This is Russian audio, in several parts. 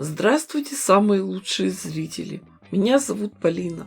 Здравствуйте, самые лучшие зрители! Меня зовут Полина.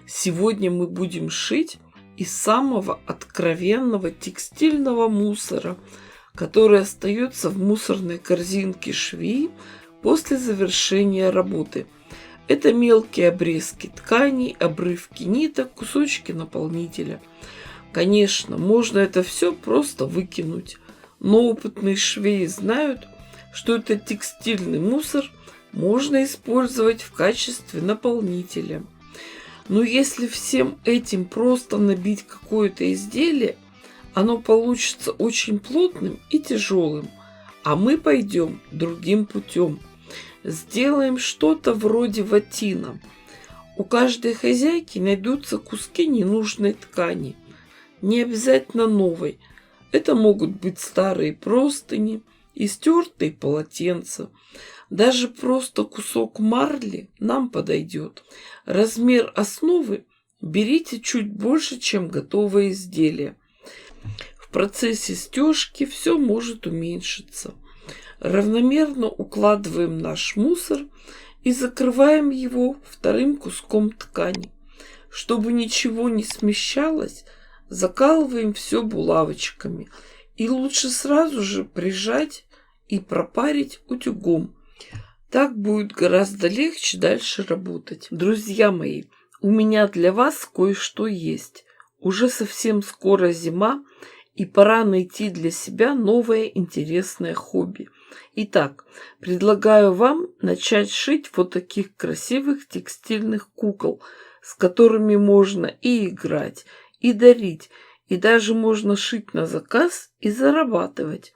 Сегодня мы будем шить из самого откровенного текстильного мусора, который остается в мусорной корзинке швеи после завершения работы. Это мелкие обрезки тканей, обрывки ниток, кусочки наполнителя. Конечно, можно это все просто выкинуть, но опытные швеи знают, что этот текстильный мусор можно использовать в качестве наполнителя. Но если всем этим просто набить какое-то изделие, оно получится очень плотным и тяжелым, а мы пойдем другим путем. Сделаем что-то вроде ватина. У каждой хозяйки найдутся куски ненужной ткани, не обязательно новой. Это могут быть старые простыни, истертые полотенца. Даже просто кусок марли нам подойдет. Размер основы берите чуть больше, чем готовое изделие. В процессе стежки все может уменьшиться. Равномерно укладываем наш мусор и закрываем его вторым куском ткани. Чтобы ничего не смещалось, закалываем все булавочками. И лучше сразу же прижать и пропарить утюгом. Так будет гораздо легче дальше работать. Друзья мои, у меня для вас кое-что есть. Уже совсем скоро зима, и пора найти для себя новое интересное хобби. Итак, предлагаю вам начать шить вот таких красивых текстильных кукол, с которыми можно и играть, и дарить, и даже можно шить на заказ и зарабатывать.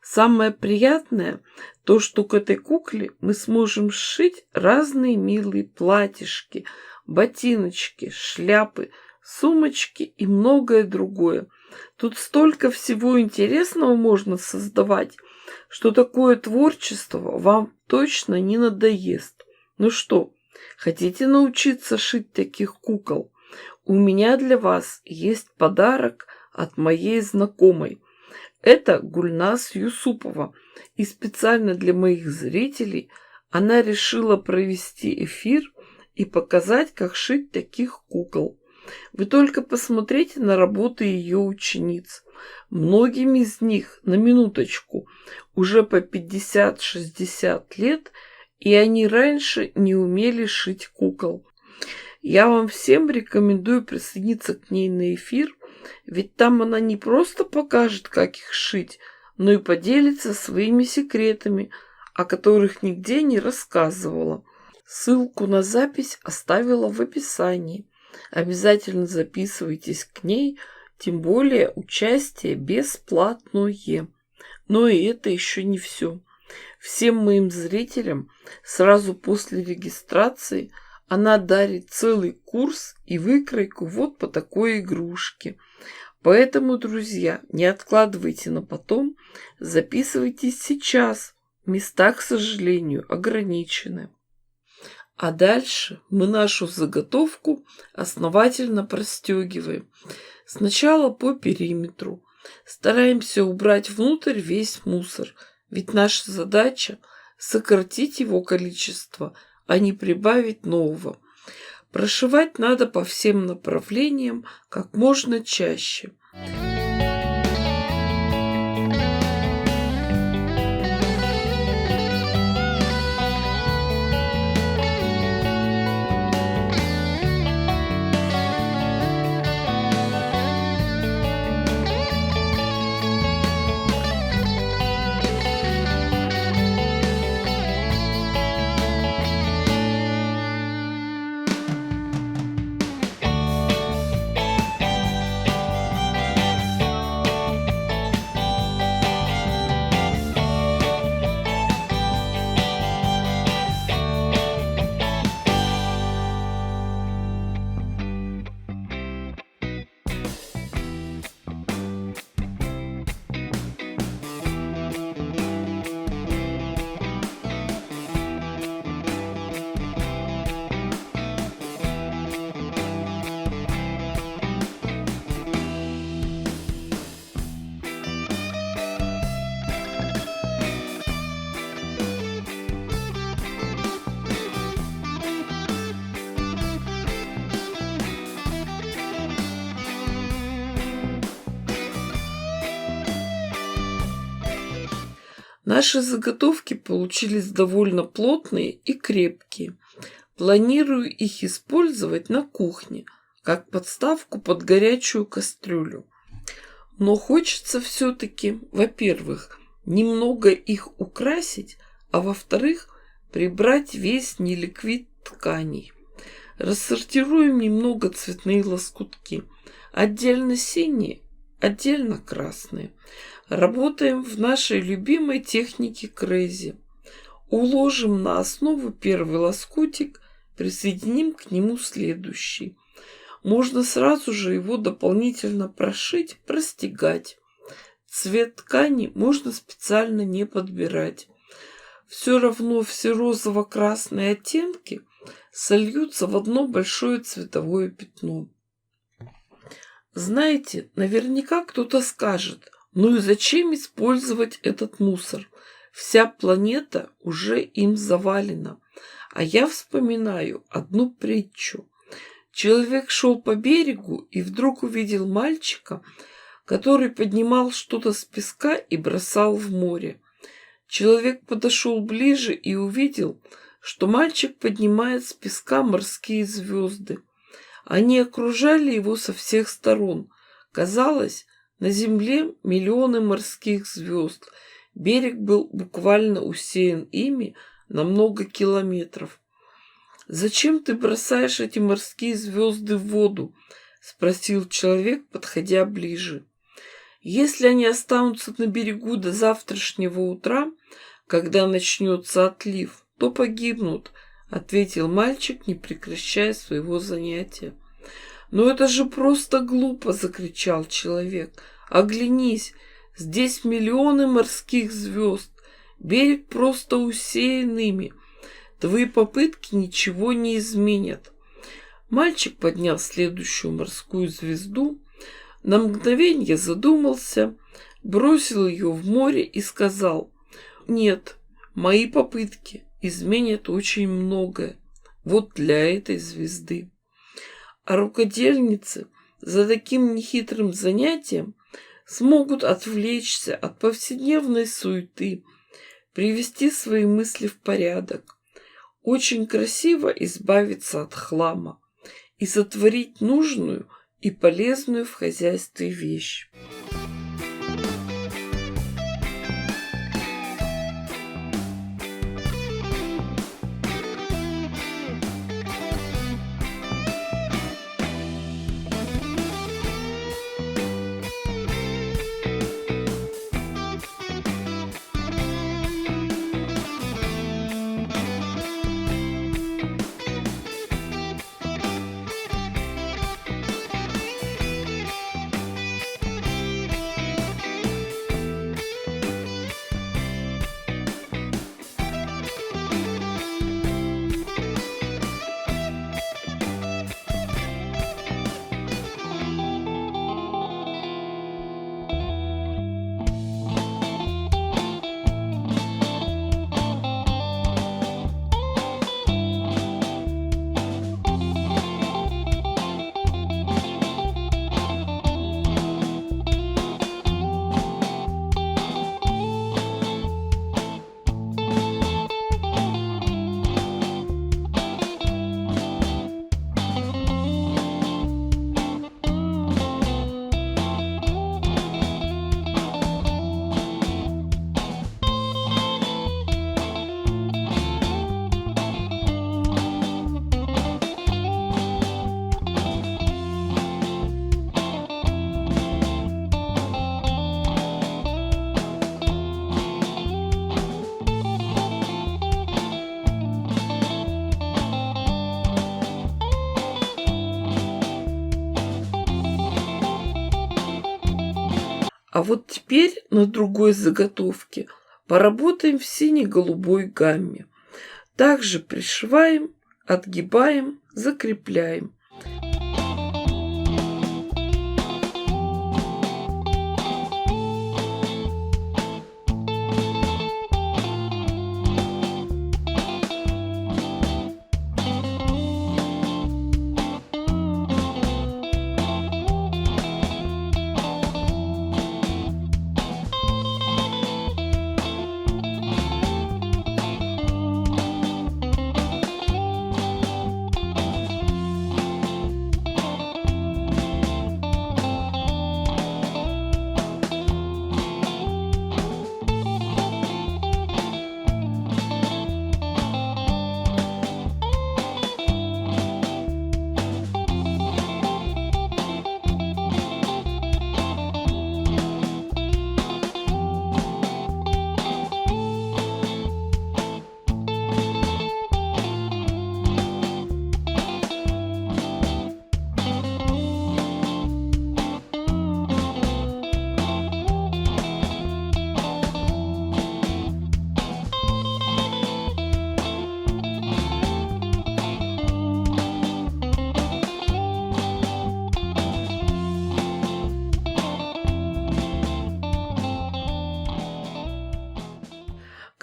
Самое приятное то, что к этой кукле мы сможем сшить разные милые платьишки, ботиночки, шляпы, сумочки и многое другое. Тут столько всего интересного можно создавать, что такое творчество вам точно не надоест. Ну что, хотите научиться шить таких кукол? У меня для вас есть подарок от моей знакомой. Это Гульназ Юсупова. И специально для моих зрителей она решила провести эфир и показать, как шить таких кукол. Вы только посмотрите на работы ее учениц. Многим из них, на минуточку, уже по 50-60 лет, и они раньше не умели шить кукол. Я вам всем рекомендую присоединиться к ней на эфир, ведь там она не просто покажет, как их шить, но и поделится своими секретами, о которых нигде не рассказывала. Ссылку на запись оставила в описании. Обязательно записывайтесь к ней, тем более участие бесплатное. Но и это еще не все. Всем моим зрителям сразу после регистрации она дарит целый курс и выкройку вот по такой игрушке. Поэтому, друзья, не откладывайте на потом, записывайтесь сейчас. Места, к сожалению, ограничены. А дальше мы нашу заготовку основательно простегиваем. Сначала по периметру. Стараемся убрать внутрь весь мусор, ведь наша задача сократить его количество, а не прибавить нового. Прошивать надо по всем направлениям как можно чаще. Наши заготовки получились довольно плотные и крепкие. Планирую их использовать на кухне, как подставку под горячую кастрюлю. Но хочется все-таки, во-первых, немного их украсить, а во-вторых, прибрать весь неликвид тканей. Рассортируем немного цветные лоскутки. Отдельно синие, отдельно красные. Работаем в нашей любимой технике Crazy. Уложим на основу первый лоскутик, присоединим к нему следующий. Можно сразу же его дополнительно прошить, простегать. Цвет ткани можно специально не подбирать. Все равно все розово-красные оттенки сольются в одно большое цветовое пятно. Знаете, наверняка кто-то скажет, ну и зачем использовать этот мусор? Вся планета уже им завалена. А я вспоминаю одну притчу. Человек шел по берегу и вдруг увидел мальчика, который поднимал что-то с песка и бросал в море. Человек подошел ближе и увидел, что мальчик поднимает с песка морские звезды. Они окружали его со всех сторон. Казалось, на земле миллионы морских звезд. Берег был буквально усеян ими на много километров. «Зачем ты бросаешь эти морские звезды в воду?» — спросил человек, подходя ближе. «Если они останутся на берегу до завтрашнего утра, когда начнется отлив, то погибнут», — ответил мальчик, не прекращая своего занятия. «Но это же просто глупо!» — закричал человек. «Оглянись, здесь миллионы морских звезд, берег просто усеян ими. Твои попытки ничего не изменят». Мальчик поднял следующую морскую звезду, на мгновение задумался, бросил ее в море и сказал: «Нет, мои попытки изменят очень многое. Вот для этой звезды». А рукодельницы за таким нехитрым занятием смогут отвлечься от повседневной суеты, привести свои мысли в порядок, очень красиво избавиться от хлама и сотворить нужную и полезную в хозяйстве вещь. А вот теперь на другой заготовке поработаем в сине-голубой гамме. Также пришиваем, отгибаем, закрепляем.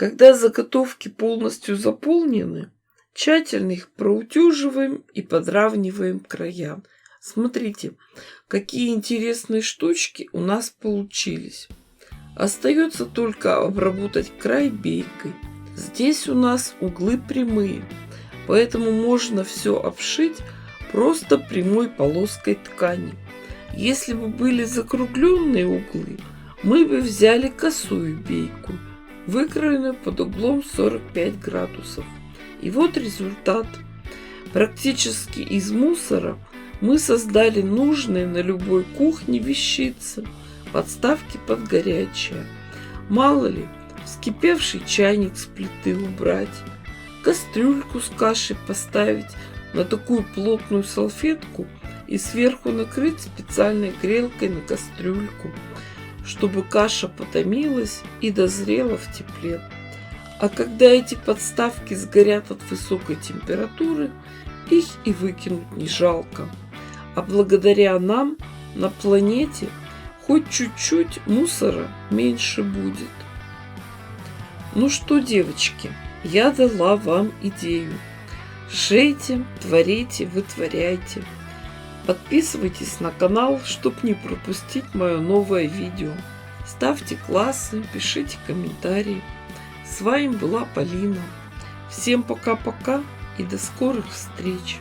Когда заготовки полностью заполнены, тщательно их проутюживаем и подравниваем края. Смотрите, какие интересные штучки у нас получились. Остается только обработать край бейкой. Здесь у нас углы прямые, поэтому можно все обшить просто прямой полоской ткани. Если бы были закругленные углы, мы бы взяли косую бейку, выкроенную под углом 45 градусов. И вот результат. Практически из мусора мы создали нужные на любой кухне вещицы, подставки под горячее. Мало ли, вскипевший чайник с плиты убрать, кастрюльку с кашей поставить на такую плотную салфетку и сверху накрыть специальной грелкой на кастрюльку, чтобы каша потомилась и дозрела в тепле. А когда эти подставки сгорят от высокой температуры, их и выкинуть не жалко. А благодаря нам на планете хоть чуть-чуть мусора меньше будет. Ну что, девочки, я дала вам идею. Шейте, творите, вытворяйте. Подписывайтесь на канал, чтобы не пропустить мое новое видео. Ставьте классы, пишите комментарии. С вами была Полина. Всем пока-пока и до скорых встреч!